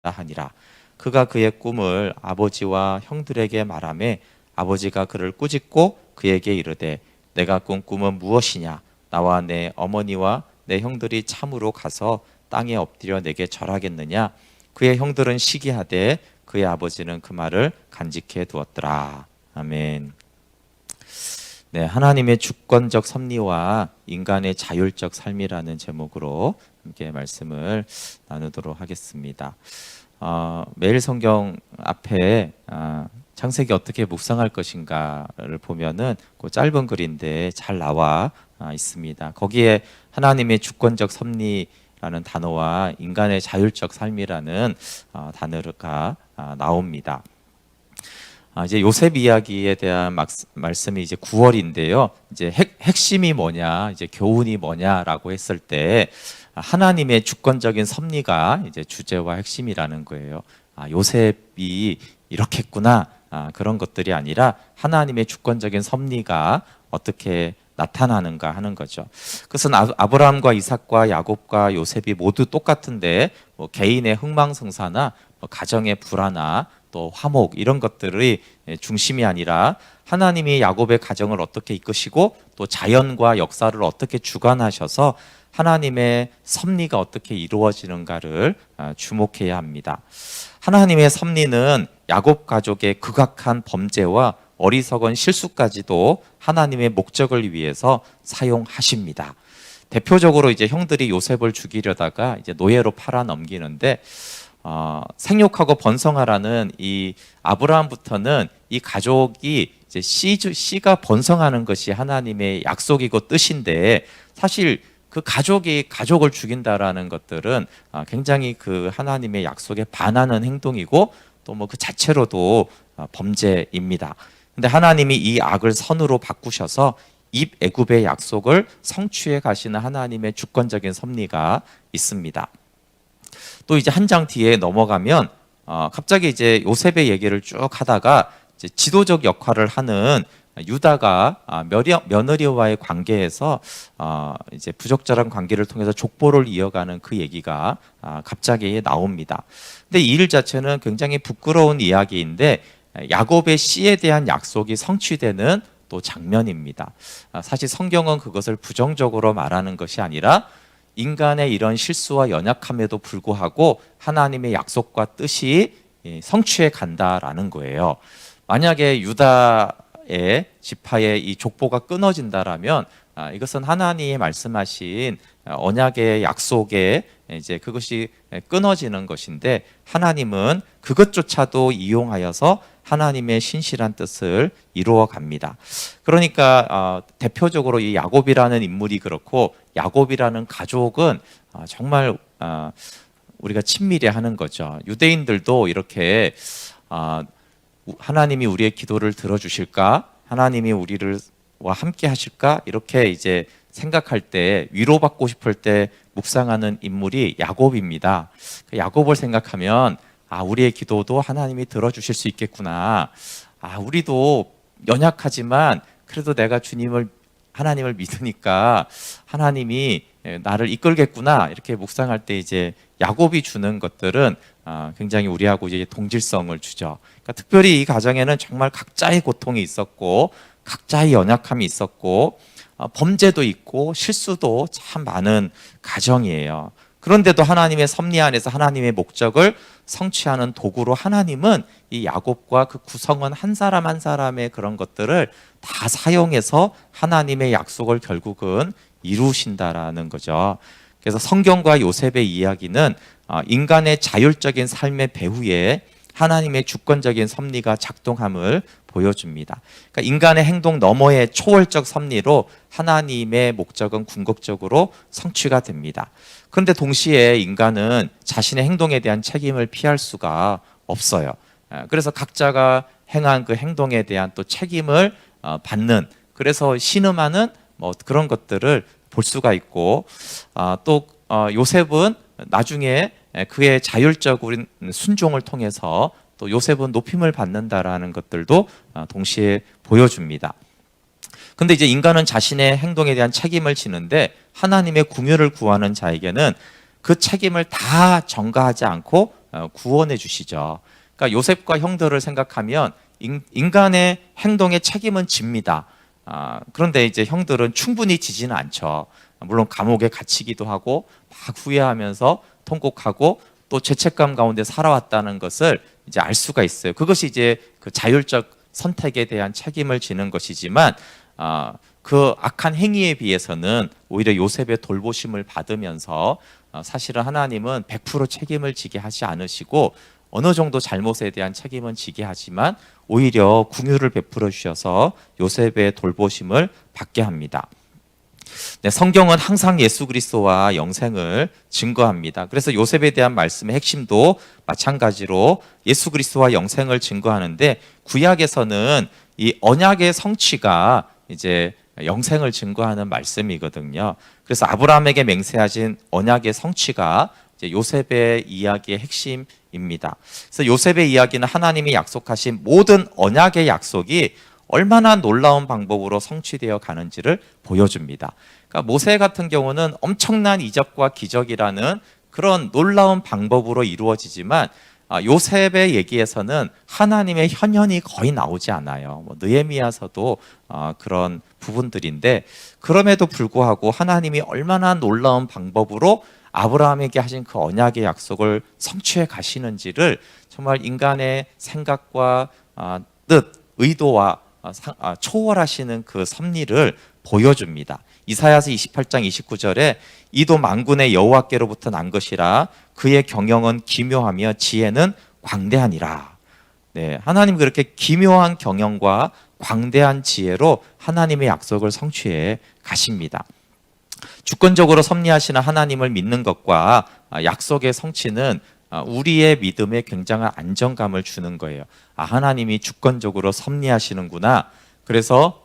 하니라. 그가 그의 꿈을 아버지와 형들에게 말하매 아버지가 그를 꾸짖고 그에게 이르되 내가 꾼 꿈은 무엇이냐? 나와 내 어머니와 내 형들이 참으로 가서 땅에 엎드려 내게 절하겠느냐? 그의 형들은 시기하되 그의 아버지는 그 말을 간직해 두었더라. 아멘. 네, 하나님의 주권적 섭리와 인간의 자율적 삶이라는 제목으로 함께 말씀을 나누도록 하겠습니다. 매일 성경 앞에 창세기 어떻게 묵상할 것인가를 보면은 그 짧은 글인데 잘 나와 있습니다. 거기에 하나님의 주권적 섭리라는 단어와 인간의 자율적 삶이라는 단어가 나옵니다. 이제 요셉 이야기에 대한 말씀이 이제 9월인데요. 이제 핵심이 뭐냐, 이제 교훈이 뭐냐라고 했을 때 하나님의 주권적인 섭리가 이제 주제와 핵심이라는 거예요. 요셉이 이렇게 했구나. 그런 것들이 아니라 하나님의 주권적인 섭리가 어떻게 나타나는가 하는 거죠. 그것은 아브라함과 이삭과 야곱과 요셉이 모두 똑같은데 뭐 개인의 흥망성사나 뭐 가정의 불화나 또 화목 이런 것들이 중심이 아니라 하나님이 야곱의 가정을 어떻게 이끄시고 또 자연과 역사를 어떻게 주관하셔서 하나님의 섭리가 어떻게 이루어지는가를 주목해야 합니다. 하나님의 섭리는 야곱 가족의 극악한 범죄와 어리석은 실수까지도 하나님의 목적을 위해서 사용하십니다. 대표적으로 이제 형들이 요셉을 죽이려다가 이제 노예로 팔아 넘기는데 생육하고 번성하라는 이 아브라함부터는 이 가족이 이제 씨가 번성하는 것이 하나님의 약속이고 뜻인데 사실 그 가족이 가족을 죽인다라는 것들은 굉장히 그 하나님의 약속에 반하는 행동이고 또 뭐 그 자체로도 범죄입니다. 근데 하나님이 이 악을 선으로 바꾸셔서 입애굽의 약속을 성취해 가시는 하나님의 주권적인 섭리가 있습니다. 또 이제 한 장 뒤에 넘어가면 갑자기 이제 요셉의 얘기를 쭉 하다가 이제 지도적 역할을 하는 유다가 며느리와의 관계에서 이제 부적절한 관계를 통해서 족보를 이어가는 그 얘기가 갑자기 나옵니다. 근데 이 일 자체는 굉장히 부끄러운 이야기인데 야곱의 씨에 대한 약속이 성취되는 또 장면입니다. 사실 성경은 그것을 부정적으로 말하는 것이 아니라 인간의 이런 실수와 연약함에도 불구하고 하나님의 약속과 뜻이 성취해 간다라는 거예요. 만약에 유다의 지파의 이 족보가 끊어진다라면 이것은 하나님이 말씀하신 언약의 약속에 이제 그것이 끊어지는 것인데 하나님은 그것조차도 이용하여서 하나님의 신실한 뜻을 이루어 갑니다. 그러니까 대표적으로 이 야곱이라는 인물이 그렇고 야곱이라는 가족은 정말 우리가 친밀히 하는 거죠. 유대인들도 이렇게 하나님이 우리의 기도를 들어주실까? 하나님이 우리와 함께 하실까? 이렇게 이제 생각할 때 위로받고 싶을 때 묵상하는 인물이 야곱입니다. 야곱을 생각하면 우리의 기도도 하나님이 들어주실 수 있겠구나. 우리도 연약하지만 그래도 내가 하나님을 믿으니까 하나님이 나를 이끌겠구나. 이렇게 묵상할 때 이제 야곱이 주는 것들은 굉장히 우리하고 이제 동질성을 주죠. 그러니까 특별히 이 가정에는 정말 각자의 고통이 있었고 각자의 연약함이 있었고 범죄도 있고 실수도 참 많은 가정이에요. 그런데도 하나님의 섭리 안에서 하나님의 목적을 성취하는 도구로 하나님은 이 야곱과 그 구성원 한 사람 한 사람의 그런 것들을 다 사용해서 하나님의 약속을 결국은 이루신다라는 거죠. 그래서 성경과 요셉의 이야기는 인간의 자율적인 삶의 배후에 하나님의 주권적인 섭리가 작동함을 보여줍니다. 그러니까 인간의 행동 너머의 초월적 섭리로 하나님의 목적은 궁극적으로 성취가 됩니다. 그런데 동시에 인간은 자신의 행동에 대한 책임을 피할 수가 없어요. 그래서 각자가 행한 그 행동에 대한 또 책임을 받는, 그래서 신음하는 뭐 그런 것들을 볼 수가 있고, 또 요셉은 나중에 그의 자율적인 순종을 통해서 또 요셉은 높임을 받는다라는 것들도 동시에 보여줍니다. 근데 이제 인간은 자신의 행동에 대한 책임을 지는데 하나님의 궁유를 구하는 자에게는 그 책임을 다 전가하지 않고 구원해 주시죠. 그러니까 요셉과 형들을 생각하면 인간의 행동에 책임은 집니다. 그런데 이제 형들은 충분히 지지는 않죠. 물론 감옥에 갇히기도 하고 막 후회하면서 통곡하고 또 죄책감 가운데 살아왔다는 것을 이제 알 수가 있어요. 그것이 이제 그 자율적 선택에 대한 책임을 지는 것이지만 그 악한 행위에 비해서는 오히려 요셉의 돌보심을 받으면서 사실은 하나님은 100% 책임을 지게 하지 않으시고 어느 정도 잘못에 대한 책임은 지게 하지만 오히려 긍휼을 베풀어 주셔서 요셉의 돌보심을 받게 합니다. 네, 성경은 항상 예수 그리스도와 영생을 증거합니다. 그래서 요셉에 대한 말씀의 핵심도 마찬가지로 예수 그리스도와 영생을 증거하는데 구약에서는 이 언약의 성취가 이제 영생을 증거하는 말씀이거든요. 그래서 아브라함에게 맹세하신 언약의 성취가 이제 요셉의 이야기의 핵심입니다. 그래서 요셉의 이야기는 하나님이 약속하신 모든 언약의 약속이 얼마나 놀라운 방법으로 성취되어 가는지를 보여줍니다. 그러니까 모세 같은 경우는 엄청난 이적과 기적이라는 그런 놀라운 방법으로 이루어지지만 요셉의 얘기에서는 하나님의 현현이 거의 나오지 않아요. 느헤미야서도 그런 부분들인데 그럼에도 불구하고 하나님이 얼마나 놀라운 방법으로 아브라함에게 하신 그 언약의 약속을 성취해 가시는지를 정말 인간의 생각과 뜻, 의도와 초월하시는 그 섭리를 보여줍니다. 이사야서 28장 29절에 이도 만군의 여호와께로부터 난 것이라 그의 경영은 기묘하며 지혜는 광대하니라. 네, 하나님 그렇게 기묘한 경영과 광대한 지혜로 하나님의 약속을 성취해 가십니다. 주권적으로 섭리하시는 하나님을 믿는 것과 약속의 성취는 우리의 믿음에 굉장한 안정감을 주는 거예요. 하나님이 주권적으로 섭리하시는구나. 그래서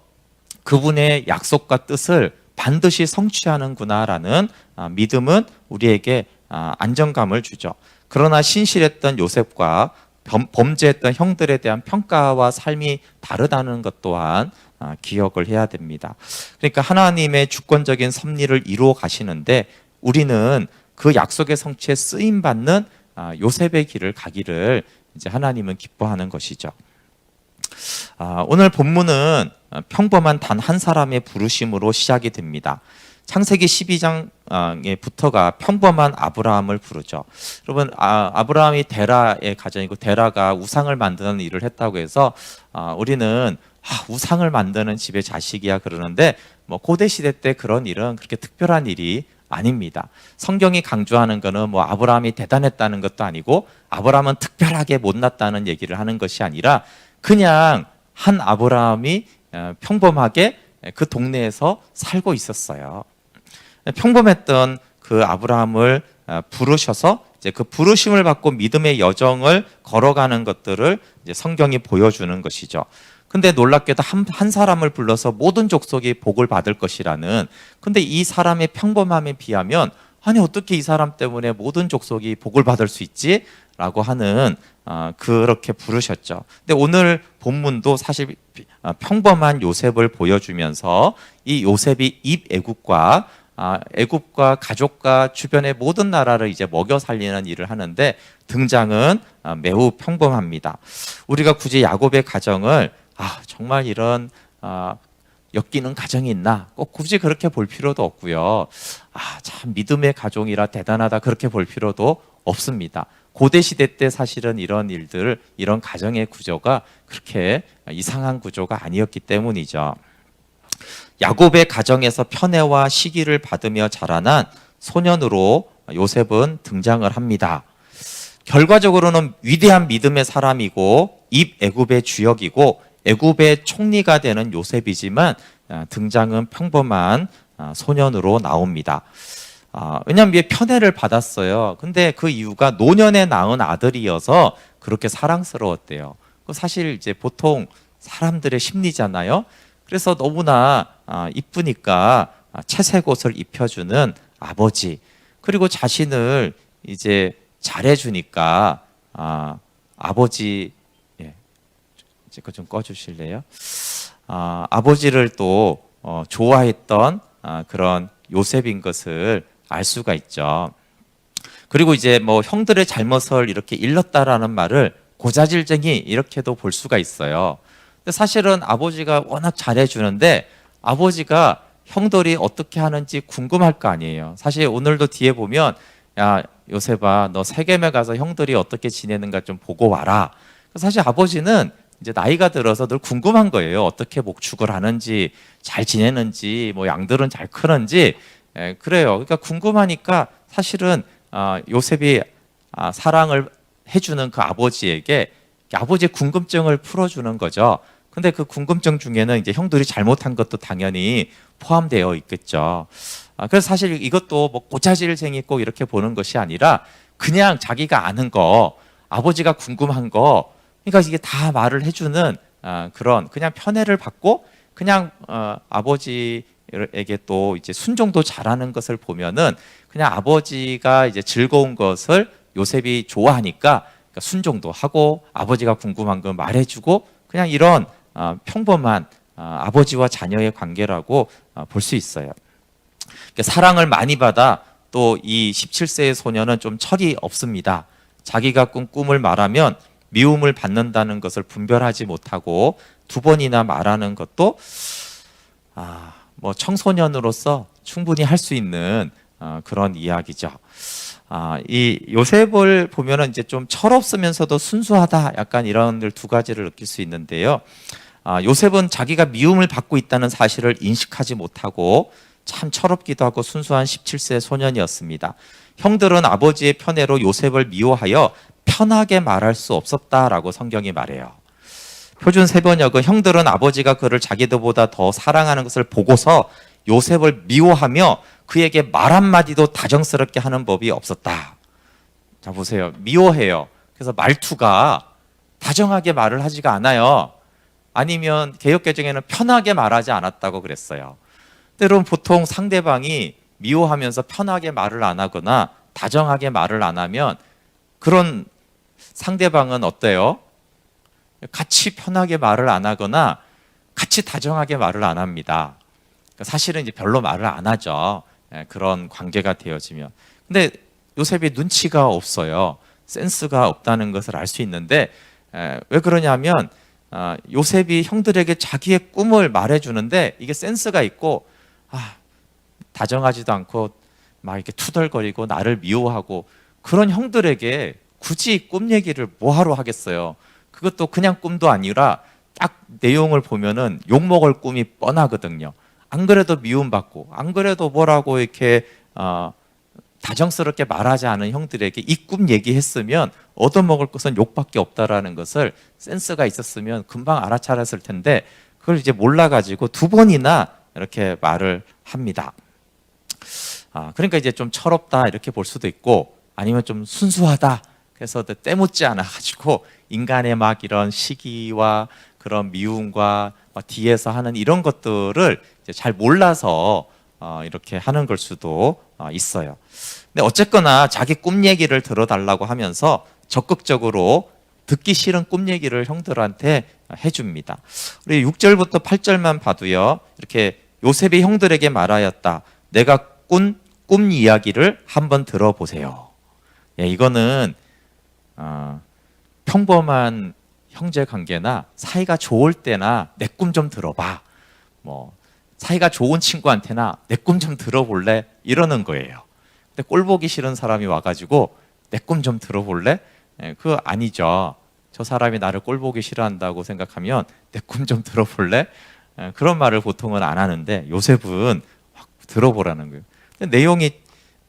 그분의 약속과 뜻을 반드시 성취하는구나라는 믿음은 우리에게 안정감을 주죠. 그러나 신실했던 요셉과 범죄했던 형들에 대한 평가와 삶이 다르다는 것 또한 기억을 해야 됩니다. 그러니까 하나님의 주권적인 섭리를 이루어 가시는데 우리는 그 약속의 성취에 쓰임 받는 요셉의 길을 가기를 이제 하나님은 기뻐하는 것이죠. 오늘 본문은 평범한 단 한 사람의 부르심으로 시작이 됩니다. 창세기 12장에부터가 평범한 아브라함을 부르죠. 여러분 아브라함이 데라의 가정이고 데라가 우상을 만드는 일을 했다고 해서 우리는 우상을 만드는 집의 자식이야 그러는데 고대 시대 때 그런 일은 그렇게 특별한 일이 아닙니다. 성경이 강조하는 것은 아브라함이 대단했다는 것도 아니고 아브라함은 특별하게 못났다는 얘기를 하는 것이 아니라 그냥 한 아브라함이 평범하게 그 동네에서 살고 있었어요. 평범했던 그 아브라함을 부르셔서 이제 그 부르심을 받고 믿음의 여정을 걸어가는 것들을 이제 성경이 보여주는 것이죠. 근데 놀랍게도 한 사람을 불러서 모든 족속이 복을 받을 것이라는, 근데 이 사람의 평범함에 비하면 아니 어떻게 이 사람 때문에 모든 족속이 복을 받을 수 있지? 라고 하는 그렇게 부르셨죠. 근데 오늘 본문도 사실 평범한 요셉을 보여주면서 이 요셉이 입애굽과 애굽과 가족과 주변의 모든 나라를 이제 먹여 살리는 일을 하는데 등장은 매우 평범합니다. 우리가 굳이 야곱의 가정을 정말 이런 엮이는 가정이 있나 꼭 굳이 그렇게 볼 필요도 없고요. 참 믿음의 가정이라 대단하다 그렇게 볼 필요도 없습니다. 고대 시대 때 사실은 이런 일들, 이런 가정의 구조가 그렇게 이상한 구조가 아니었기 때문이죠. 야곱의 가정에서 편애와 시기를 받으며 자라난 소년으로 요셉은 등장을 합니다. 결과적으로는 위대한 믿음의 사람이고 입애굽의 주역이고 애굽의 총리가 되는 요셉이지만 등장은 평범한 소년으로 나옵니다. 왜냐하면 편애를 받았어요. 근데 그 이유가 노년에 낳은 아들이어서 그렇게 사랑스러웠대요. 사실 이제 보통 사람들의 심리잖아요. 그래서 너무나 이쁘니까 채색 옷을 입혀주는 아버지, 그리고 자신을 이제 잘해주니까 아버지, 이제 그거 좀 꺼주실래요? 아버지를 또 좋아했던 그런 요셉인 것을 알 수가 있죠. 그리고 이제 뭐 형들의 잘못을 이렇게 일렀다라는 말을 고자질쟁이 이렇게도 볼 수가 있어요. 근데 사실은 아버지가 워낙 잘해주는데 아버지가 형들이 어떻게 하는지 궁금할 거 아니에요. 사실 오늘도 뒤에 보면 야 요셉아 너 세겜에 가서 형들이 어떻게 지내는가 좀 보고 와라. 사실 아버지는 이제 나이가 들어서 늘 궁금한 거예요. 어떻게 목축을 하는지 잘 지내는지 뭐 양들은 잘 크는지 그래요. 그러니까 궁금하니까 사실은 요셉이 사랑을 해주는 그 아버지에게 아버지의 궁금증을 풀어주는 거죠. 근데 그 궁금증 중에는 이제 형들이 잘못한 것도 당연히 포함되어 있겠죠. 그래서 사실 이것도 뭐 고자질생이 꼭 이렇게 보는 것이 아니라 그냥 자기가 아는 거, 아버지가 궁금한 거, 그러니까 이게 다 말을 해주는 그런 그냥 편애를 받고 그냥 아버지에게 또 이제 순종도 잘하는 것을 보면은 그냥 아버지가 이제 즐거운 것을 요셉이 좋아하니까 그러니까 순종도 하고 아버지가 궁금한 거 말해주고 그냥 이런 평범한 아버지와 자녀의 관계라고 볼 수 있어요. 그러니까 사랑을 많이 받아 또 이 17세의 소녀는 좀 철이 없습니다. 자기가 꾼 꿈을 말하면 미움을 받는다는 것을 분별하지 못하고 두 번이나 말하는 것도 뭐 청소년으로서 충분히 할 수 있는 그런 이야기죠. 이 요셉을 보면은 이제 좀 철없으면서도 순수하다 약간 이런 두 가지를 느낄 수 있는데요. 요셉은 자기가 미움을 받고 있다는 사실을 인식하지 못하고 참 철없기도 하고 순수한 17세 소년이었습니다. 형들은 아버지의 편애로 요셉을 미워하여 편하게 말할 수 없었다라고 성경이 말해요. 표준 세번역은 형들은 아버지가 그를 자기들보다 더 사랑하는 것을 보고서 요셉을 미워하며 그에게 말 한마디도 다정스럽게 하는 법이 없었다. 자 보세요. 미워해요. 그래서 말투가 다정하게 말을 하지가 않아요. 아니면 개역개정에는 편하게 말하지 않았다고 그랬어요. 때론 보통 상대방이 미워하면서 편하게 말을 안 하거나 다정하게 말을 안 하면 그런 상대방은 어때요? 같이 편하게 말을 안 하거나 같이 다정하게 말을 안 합니다. 사실은 이제 별로 말을 안 하죠. 그런 관계가 되어지면. 근데 요셉이 눈치가 없어요. 센스가 없다는 것을 알 수 있는데 왜 그러냐면 요셉이 형들에게 자기의 꿈을 말해주는데 이게 센스가 있고 다정하지도 않고 막 이렇게 투덜거리고 나를 미워하고 그런 형들에게 굳이 꿈 얘기를 뭐하러 하겠어요. 그것도 그냥 꿈도 아니라 딱 내용을 보면은 욕먹을 꿈이 뻔하거든요. 안 그래도 미움받고 안 그래도 뭐라고 이렇게 다정스럽게 말하지 않은 형들에게 이 꿈 얘기했으면 얻어먹을 것은 욕밖에 없다라는 것을 센스가 있었으면 금방 알아차렸을 텐데 그걸 이제 몰라가지고 두 번이나 이렇게 말을 합니다. 그러니까 이제 좀 철없다 이렇게 볼 수도 있고 아니면 좀 순수하다 그래서 때묻지 않아가지고 인간의 막 이런 시기와 그런 미움과 막 뒤에서 하는 이런 것들을 이제 잘 몰라서 이렇게 하는 걸 수도 있어요. 근데 어쨌거나 자기 꿈 얘기를 들어달라고 하면서 적극적으로 듣기 싫은 꿈 얘기를 형들한테 해줍니다. 우리 6절부터 8절만 봐도요. 이렇게 요셉이 형들에게 말하였다. 내가 꾼 꿈 이야기를 한번 들어보세요. 이거는 평범한 형제 관계나 사이가 좋을 때나 내 꿈 좀 들어봐. 뭐 사이가 좋은 친구한테나 내 꿈 좀 들어볼래? 이러는 거예요. 근데 꼴 보기 싫은 사람이 와가지고 내 꿈 좀 들어볼래? 그거 아니죠. 저 사람이 나를 꼴 보기 싫어한다고 생각하면 내 꿈 좀 들어볼래? 그런 말을 보통은 안 하는데 요셉은 확 들어보라는 거예요. 근데 내용이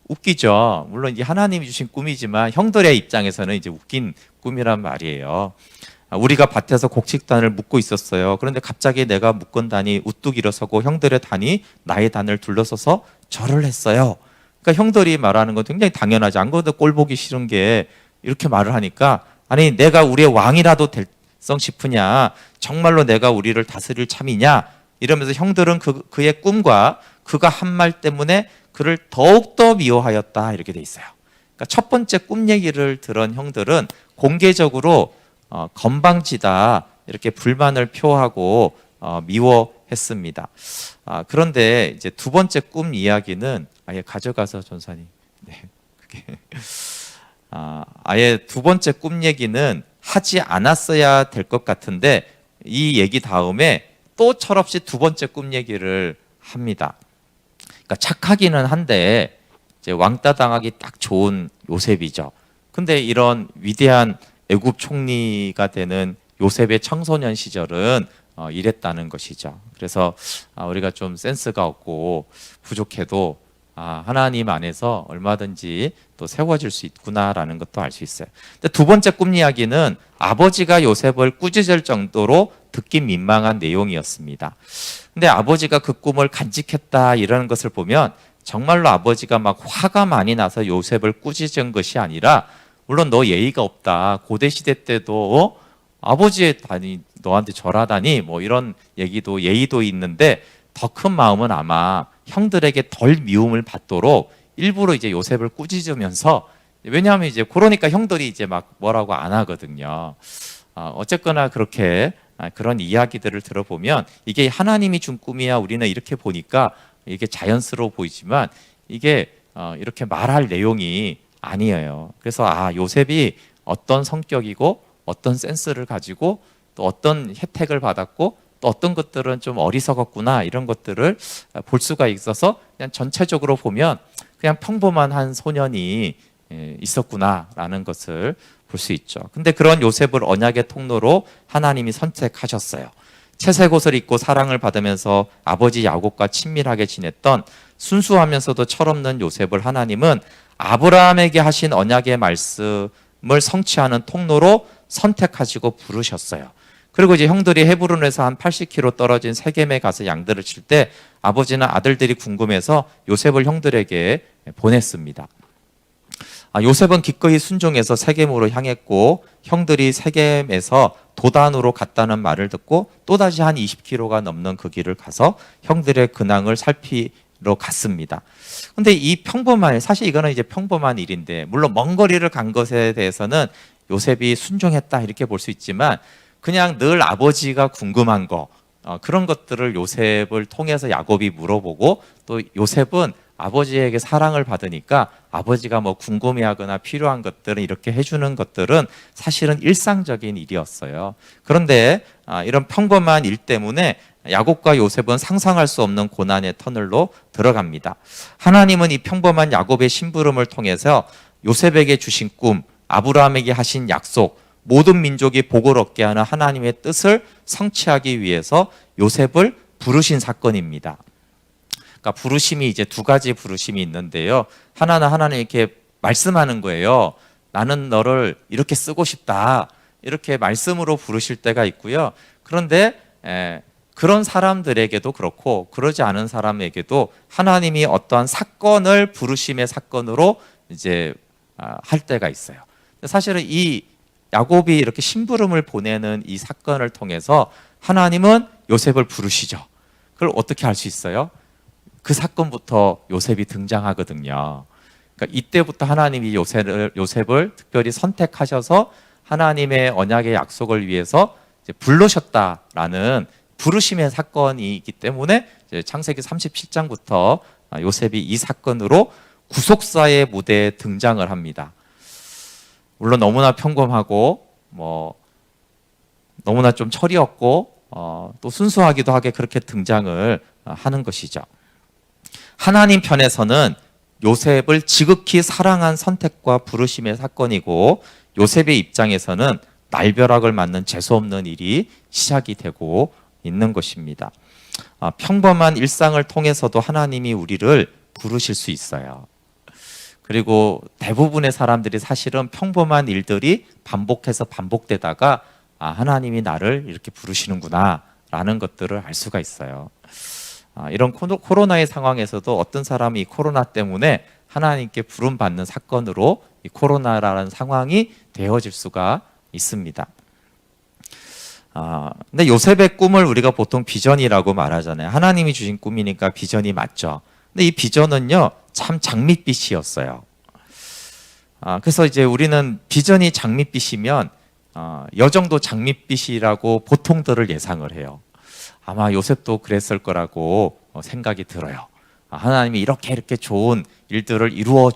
웃기죠. 물론 이제 하나님이 주신 꿈이지만 형들의 입장에서는 이제 웃긴 꿈이란 말이에요. 우리가 밭에서 곡식단을 묶고 있었어요. 그런데 갑자기 내가 묶은 단이 우뚝 일어서고 형들의 단이 나의 단을 둘러서서 절을 했어요. 그러니까 형들이 말하는 건 굉장히 당연하지. 안 그래도 꼴 보기 싫은 게 이렇게 말을 하니까 아니 내가 우리의 왕이라도 될성 싶으냐. 정말로 내가 우리를 다스릴 참이냐. 이러면서 형들은 그의 꿈과 그가 한 말 때문에 그를 더욱더 미워하였다. 이렇게 돼 있어요. 그러니까 첫 번째 꿈 얘기를 들은 형들은 공개적으로 건방지다 이렇게 불만을 표하고 미워했습니다. 그런데 이제 두 번째 꿈 이야기는 아예 가져가서 전사님, 네, 아예 두 번째 꿈 얘기는 하지 않았어야 될 것 같은데 이 얘기 다음에 또 철없이 두 번째 꿈 얘기를 합니다. 그러니까 착하기는 한데 이제 왕따 당하기 딱 좋은 요셉이죠. 근데 이런 위대한 애굽 총리가 되는 요셉의 청소년 시절은 이랬다는 것이죠. 그래서 우리가 좀 센스가 없고 부족해도 하나님 안에서 얼마든지 또 세워질 수 있구나라는 것도 알 수 있어요. 근데 두 번째 꿈 이야기는 아버지가 요셉을 꾸짖을 정도로 듣기 민망한 내용이었습니다. 근데 아버지가 그 꿈을 간직했다 이러는 것을 보면 정말로 아버지가 막 화가 많이 나서 요셉을 꾸짖은 것이 아니라, 물론 너 예의가 없다, 고대 시대 때도 아버지의 다니 너한테 절하다니 뭐 이런 얘기도 예의도 있는데, 더 큰 마음은 아마 형들에게 덜 미움을 받도록 일부러 이제 요셉을 꾸짖으면서, 왜냐하면 이제 그러니까 형들이 이제 막 뭐라고 안 하거든요. 어쨌거나 그렇게 그런 이야기들을 들어보면 이게 하나님이 준 꿈이야 우리는 이렇게 보니까 이게 자연스러워 보이지만 이게 이렇게 말할 내용이 아니에요. 그래서 요셉이 어떤 성격이고 어떤 센스를 가지고 또 어떤 혜택을 받았고 또 어떤 것들은 좀 어리석었구나 이런 것들을 볼 수가 있어서 그냥 전체적으로 보면 그냥 평범한 한 소년이 있었구나라는 것을 볼 수 있죠. 근데 그런 요셉을 언약의 통로로 하나님이 선택하셨어요. 채색 옷을 입고 사랑을 받으면서 아버지 야곱과 친밀하게 지냈던 순수하면서도 철없는 요셉을 하나님은 아브라함에게 하신 언약의 말씀을 성취하는 통로로 선택하시고 부르셨어요. 그리고 이제 형들이 헤브론에서 한 80km 떨어진 세겜에 가서 양들을 칠 때 아버지는 아들들이 궁금해서 요셉을 형들에게 보냈습니다. 요셉은 기꺼이 순종해서 세겜으로 향했고, 형들이 세겜에서 도단으로 갔다는 말을 듣고 또다시 한 20km가 넘는 그 길을 가서 형들의 근황을 살피러 갔습니다. 근데 이 사실 이거는 이제 평범한 일인데, 물론 먼 거리를 간 것에 대해서는 요셉이 순종했다 이렇게 볼 수 있지만, 그냥 늘 아버지가 궁금한 거, 그런 것들을 요셉을 통해서 야곱이 물어보고, 또 요셉은 아버지에게 사랑을 받으니까 아버지가 뭐 궁금해하거나 필요한 것들은 이렇게 해주는 것들은 사실은 일상적인 일이었어요. 그런데 이런 평범한 일 때문에 야곱과 요셉은 상상할 수 없는 고난의 터널로 들어갑니다. 하나님은 이 평범한 야곱의 심부름을 통해서 요셉에게 주신 꿈, 아브라함에게 하신 약속, 모든 민족이 복을 얻게 하는 하나님의 뜻을 성취하기 위해서 요셉을 부르신 사건입니다. 그러니까 부르심이 이제 두 가지 부르심이 있는데요. 하나는 하나님 이렇게 말씀하는 거예요. 나는 너를 이렇게 쓰고 싶다. 이렇게 말씀으로 부르실 때가 있고요. 그런데 그런 사람들에게도 그렇고 그러지 않은 사람에게도 하나님이 어떠한 사건을 부르심의 사건으로 이제 할 때가 있어요. 사실은 이 야곱이 이렇게 심부름을 보내는 이 사건을 통해서 하나님은 요셉을 부르시죠. 그걸 어떻게 할 수 있어요? 그 사건부터 요셉이 등장하거든요. 그러니까 이때부터 하나님이 요셉을 특별히 선택하셔서 하나님의 언약의 약속을 위해서 이제 부르셨다라는 부르심의 사건이 있기 때문에 이제 창세기 37장부터 요셉이 이 사건으로 구속사의 무대에 등장을 합니다. 물론 너무나 평범하고 너무나 좀 철이 없고 또 순수하기도 하게 그렇게 등장을 하는 것이죠. 하나님 편에서는 요셉을 지극히 사랑한 선택과 부르심의 사건이고, 요셉의 입장에서는 날벼락을 맞는 재수없는 일이 시작이 되고 있는 것입니다. 평범한 일상을 통해서도 하나님이 우리를 부르실 수 있어요. 그리고 대부분의 사람들이 사실은 평범한 일들이 반복되다가 하나님이 나를 이렇게 부르시는구나 라는 것들을 알 수가 있어요. 이런 코로나의 상황에서도 어떤 사람이 이 코로나 때문에 하나님께 부름받는 사건으로 이 코로나라는 상황이 되어질 수가 있습니다. 근데 요셉의 꿈을 우리가 보통 비전이라고 말하잖아요. 하나님이 주신 꿈이니까 비전이 맞죠. 근데 이 비전은요, 참 장밋빛이었어요. 그래서 이제 우리는 비전이 장밋빛이면 여정도 장밋빛이라고 보통들을 예상을 해요. 아마 요셉도 그랬을 거라고 생각이 들어요. 하나님이 이렇게 좋은 일들을 이루어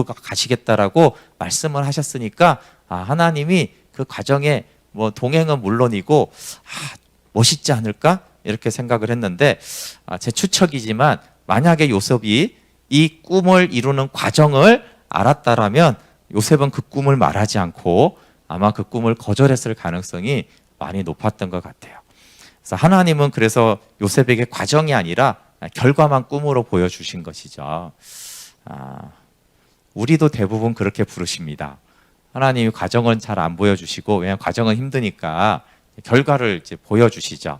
가시겠다라고 말씀을 하셨으니까 하나님이 그 과정에 뭐 동행은 물론이고 멋있지 않을까 이렇게 생각을 했는데 제 추측이지만 만약에 요셉이 이 꿈을 이루는 과정을 알았다라면 요셉은 그 꿈을 말하지 않고 아마 그 꿈을 거절했을 가능성이 많이 높았던 것 같아요. 그래서 하나님은 그래서 요셉에게 과정이 아니라 결과만 꿈으로 보여주신 것이죠. 우리도 대부분 그렇게 부르십니다. 하나님이 과정은 잘 안 보여주시고 왜냐하면 과정은 힘드니까 결과를 이제 보여주시죠.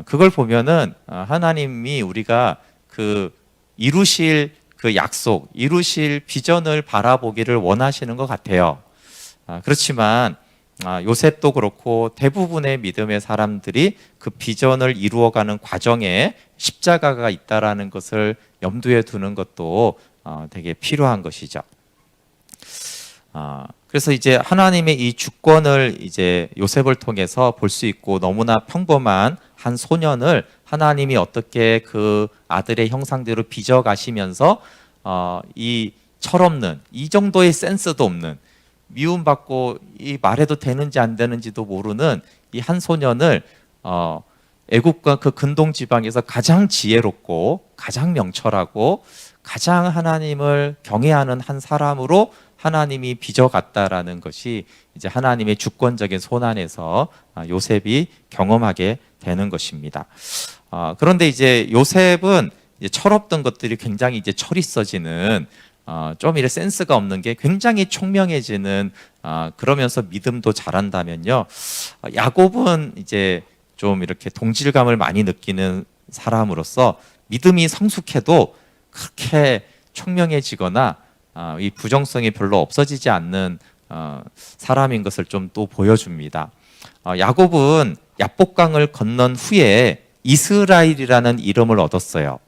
그걸 보면은 하나님이 우리가 그 이루실 그 약속, 이루실 비전을 바라보기를 원하시는 것 같아요. 그렇지만 요셉도 그렇고 대부분의 믿음의 사람들이 그 비전을 이루어가는 과정에 십자가가 있다라는 것을 염두에 두는 것도 되게 필요한 것이죠. 그래서 이제 하나님의 이 주권을 이제 요셉을 통해서 볼 수 있고 너무나 평범한 한 소년을 하나님이 어떻게 그 아들의 형상대로 빚어가시면서 이 철없는 이 정도의 센스도 없는 미움받고 이 말해도 되는지 안 되는지도 모르는 이 한 소년을 애국과 그 근동 지방에서 가장 지혜롭고 가장 명철하고 가장 하나님을 경외하는 한 사람으로 하나님이 빚어갔다라는 것이 이제 하나님의 주권적인 손안에서 요셉이 경험하게 되는 것입니다. 그런데 이제 요셉은 이제 철없던 것들이 굉장히 이제 철 있어지는 좀 이래 센스가 없는 게 굉장히 총명해지는 그러면서 믿음도 잘한다면요. 야곱은 이제 좀 이렇게 동질감을 많이 느끼는 사람으로서 믿음이 성숙해도 그렇게 총명해지거나 이 부정성이 별로 없어지지 않는 사람인 것을 좀 또 보여줍니다. 야곱은 야복강을 건넌 후에 이스라엘이라는 이름을 얻었어요.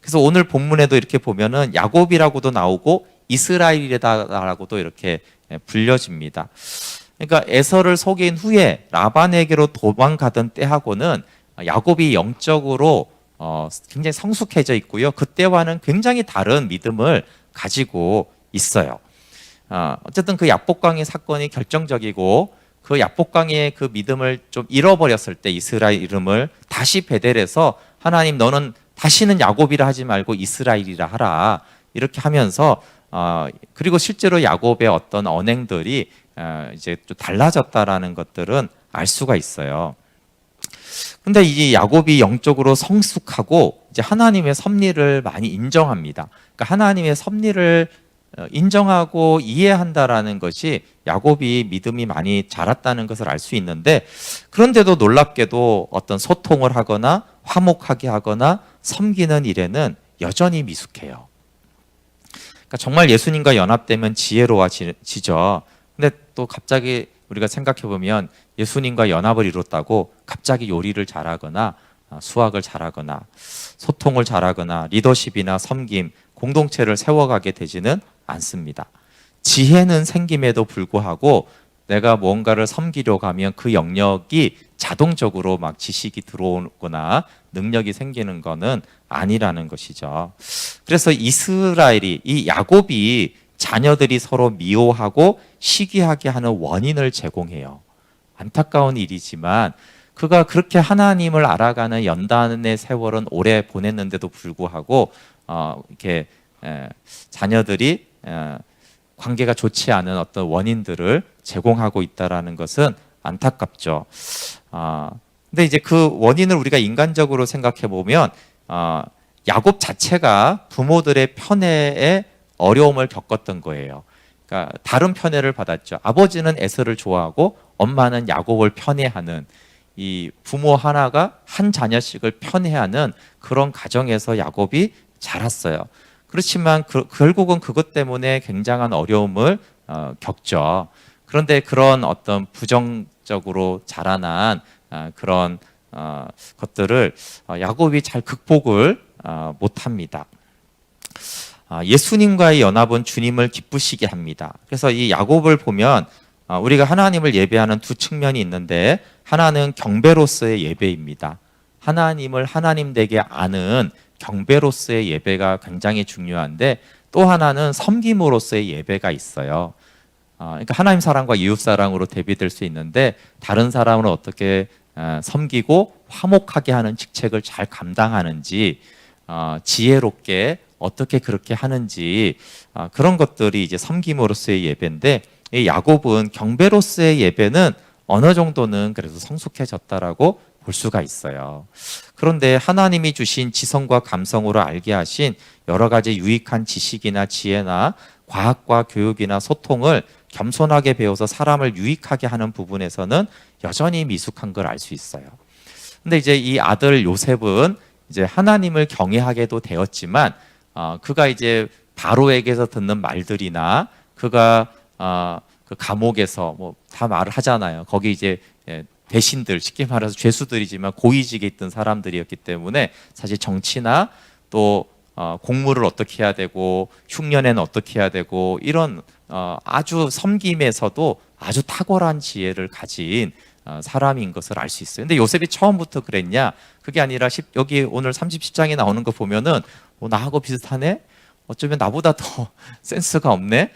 그래서 오늘 본문에도 이렇게 보면은 야곱이라고도 나오고 이스라엘이라고도 이렇게 불려집니다. 그러니까 에서를 속인 후에 라반에게로 도망가던 때하고는 야곱이 영적으로 굉장히 성숙해져 있고요. 그때와는 굉장히 다른 믿음을 가지고 있어요. 어쨌든 그 야복강의 사건이 결정적이고 그 야복강의 그 믿음을 좀 잃어버렸을 때 이스라엘 이름을 다시 베델해서 하나님 너는 다시는 야곱이라 하지 말고 이스라엘이라 하라 이렇게 하면서 그리고 실제로 야곱의 어떤 언행들이 이제 좀 달라졌다라는 것들은 알 수가 있어요. 근데 이 야곱이 영적으로 성숙하고 이제 하나님의 섭리를 많이 인정합니다. 그러니까 하나님의 섭리를 인정하고 이해한다라는 것이 야곱이 믿음이 많이 자랐다는 것을 알 수 있는데 그런데도 놀랍게도 어떤 소통을 하거나 화목하게 하거나 섬기는 일에는 여전히 미숙해요. 그러니까 정말 예수님과 연합되면 지혜로워지죠. 근데 또 갑자기 우리가 생각해 보면 예수님과 연합을 이뤘다고 갑자기 요리를 잘하거나 수학을 잘하거나 소통을 잘하거나 리더십이나 섬김, 공동체를 세워가게 되지는 않습니다. 지혜는 생김에도 불구하고 내가 뭔가를 섬기려고 하면 그 영역이 자동적으로 막 지식이 들어오거나 능력이 생기는 것은 아니라는 것이죠. 그래서 이스라엘이 이 야곱이 자녀들이 서로 미워하고 시기하게 하는 원인을 제공해요. 안타까운 일이지만 그가 그렇게 하나님을 알아가는 연단의 세월은 오래 보냈는데도 불구하고 이렇게 자녀들이 관계가 좋지 않은 어떤 원인들을 제공하고 있다라는 것은 안타깝죠. 근데 이제 그 원인을 우리가 인간적으로 생각해 보면 야곱 자체가 부모들의 편애에 어려움을 겪었던 거예요. 그러니까 다른 편애를 받았죠. 아버지는 에서를 좋아하고 엄마는 야곱을 편애하는 이 부모 하나가 한 자녀씩을 편애하는 그런 가정에서 야곱이 자랐어요. 그렇지만 결국은 그것 때문에 굉장한 어려움을 겪죠. 그런데 그런 어떤 부정적으로 자라난 그런 것들을 야곱이 잘 극복을 못합니다. 예수님과의 연합은 주님을 기쁘시게 합니다. 그래서 이 야곱을 보면 우리가 하나님을 예배하는 두 측면이 있는데 하나는 경배로서의 예배입니다. 하나님을 하나님 되게 아는 경배로서의 예배가 굉장히 중요한데 또 하나는 섬김으로서의 예배가 있어요. 그러니까 하나님 사랑과 이웃 사랑으로 대비될 수 있는데 다른 사람을 어떻게 섬기고 화목하게 하는 직책을 잘 감당하는지 지혜롭게 어떻게 그렇게 하는지 그런 것들이 이제 섬김으로서의 예배인데 이 야곱은 경배로서의 예배는 어느 정도는 그래서 성숙해졌다라고 볼 수가 있어요. 그런데 하나님이 주신 지성과 감성으로 알게 하신 여러 가지 유익한 지식이나 지혜나 과학과 교육이나 소통을 겸손하게 배워서 사람을 유익하게 하는 부분에서는 여전히 미숙한 걸 알 수 있어요. 근데 이제 이 아들 요셉은 이제 하나님을 경외하게도 되었지만 그가 이제 바로에게서 듣는 말들이나 그가 그 감옥에서 뭐 다 말을 하잖아요. 거기 이제 대신들, 쉽게 말해서 죄수들이지만 고위직에 있던 사람들이었기 때문에 사실 정치나 또 공무를 어떻게 해야 되고 흉년에는 어떻게 해야 되고 이런 아주 섬김에서도 아주 탁월한 지혜를 가진 사람인 것을 알 수 있어요. 근데 요셉이 처음부터 그랬냐? 그게 아니라 여기 오늘 30장에 나오는 거 보면은 나하고 비슷하네? 어쩌면 나보다 더 센스가 없네?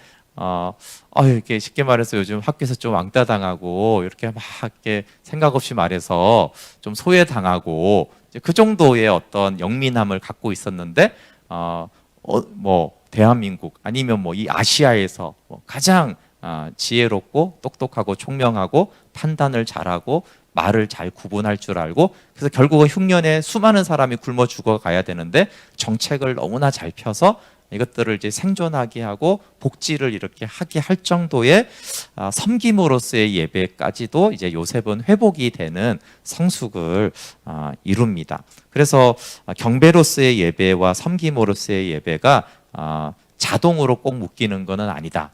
이렇게 쉽게 말해서 요즘 학교에서 좀 왕따 당하고 이렇게 막 이렇게 생각 없이 말해서 좀 소외당하고 그 정도의 어떤 영민함을 갖고 있었는데 뭐 대한민국 아니면 뭐 이 아시아에서 가장 지혜롭고 똑똑하고 총명하고 판단을 잘하고 말을 잘 구분할 줄 알고 그래서 결국은 흉년에 수많은 사람이 굶어 죽어가야 되는데 정책을 너무나 잘 펴서 이것들을 이제 생존하게 하고 복지를 이렇게 하게 할 정도의 섬김으로서의 예배까지도 이제 요셉은 회복이 되는 성숙을 이룹니다. 그래서 경배로서의 예배와 섬김으로서의 예배가 자동으로 꼭 묶이는 것은 아니다.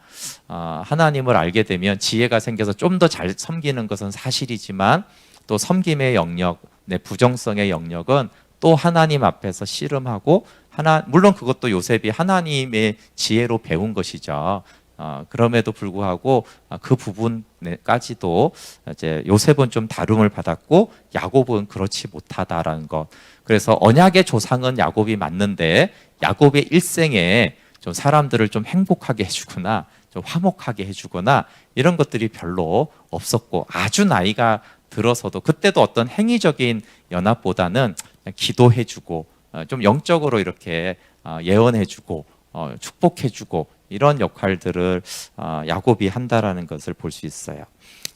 하나님을 알게 되면 지혜가 생겨서 좀 더 잘 섬기는 것은 사실이지만 또 섬김의 영역, 부정성의 영역은 또 하나님 앞에서 씨름하고 물론 그것도 요셉이 하나님의 지혜로 배운 것이죠. 그럼에도 불구하고 그 부분까지도 이제 요셉은 좀 다룸을 받았고 야곱은 그렇지 못하다라는 것. 그래서 언약의 조상은 야곱이 맞는데 야곱의 일생에 좀 사람들을 좀 행복하게 해주거나 좀 화목하게 해주거나 이런 것들이 별로 없었고 아주 나이가 들어서도 그때도 어떤 행위적인 연합보다는 그냥 기도해주고 좀 영적으로 이렇게 예언해주고 축복해주고 이런 역할들을 야곱이 한다라는 것을 볼 수 있어요.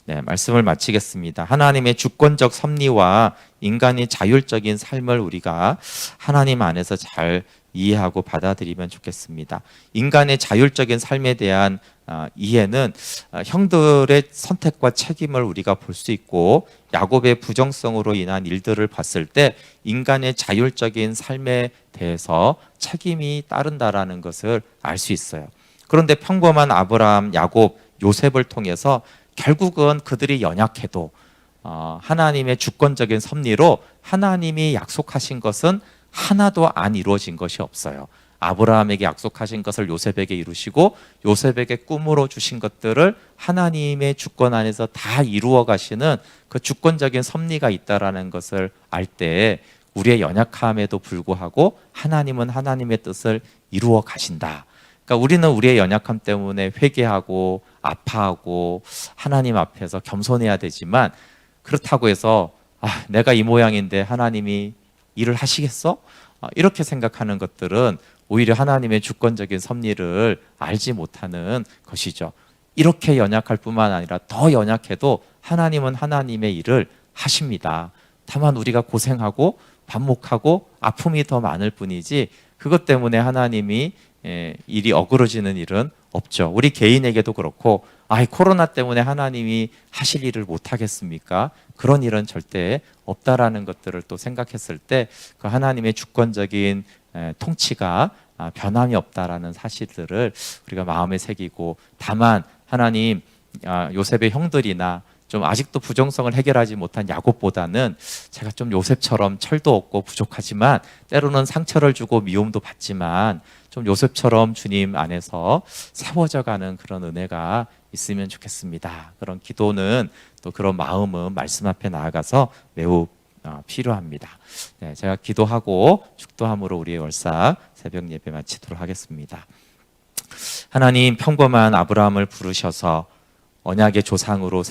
네, 말씀을 마치겠습니다. 하나님의 주권적 섭리와 인간의 자율적인 삶을 우리가 하나님 안에서 잘 이해하고 받아들이면 좋겠습니다. 인간의 자율적인 삶에 대한 이해는 형들의 선택과 책임을 우리가 볼 수 있고 야곱의 부정성으로 인한 일들을 봤을 때 인간의 자율적인 삶에 대해서 책임이 따른다라는 것을 알 수 있어요. 그런데 평범한 아브라함, 야곱, 요셉을 통해서 결국은 그들이 연약해도 하나님의 주권적인 섭리로 하나님이 약속하신 것은 하나도 안 이루어진 것이 없어요. 아브라함에게 약속하신 것을 요셉에게 이루시고 요셉에게 꿈으로 주신 것들을 하나님의 주권 안에서 다 이루어 가시는 그 주권적인 섭리가 있다라는 것을 알 때 우리의 연약함에도 불구하고 하나님은 하나님의 뜻을 이루어 가신다. 그러니까 우리는 우리의 연약함 때문에 회개하고 아파하고 하나님 앞에서 겸손해야 되지만 그렇다고 해서 내가 이 모양인데 하나님이 일을 하시겠어? 이렇게 생각하는 것들은 오히려 하나님의 주권적인 섭리를 알지 못하는 것이죠. 이렇게 연약할 뿐만 아니라 더 연약해도 하나님은 하나님의 일을 하십니다. 다만 우리가 고생하고 반복하고 아픔이 더 많을 뿐이지 그것 때문에 하나님이 일이 어그러지는 일은 없죠. 우리 개인에게도 그렇고 코로나 때문에 하나님이 하실 일을 못 하겠습니까? 그런 일은 절대 없다라는 것들을 또 생각했을 때 그 하나님의 주권적인 통치가 변함이 없다라는 사실들을 우리가 마음에 새기고 다만 하나님 요셉의 형들이나 좀 아직도 부정성을 해결하지 못한 야곱보다는 제가 좀 요셉처럼 철도 없고 부족하지만 때로는 상처를 주고 미움도 받지만 좀 요셉처럼 주님 안에서 세워져가는 그런 은혜가 있으면 좋겠습니다. 그런 기도는 또 그런 마음은 말씀 앞에 나아가서 매우 필요합니다. 네, 제가 기도하고 축도함으로 우리의 월사 새벽 예배 마치도록 하겠습니다. 하나님, 평범한 아브라함을 부르셔서 언약의 조상으로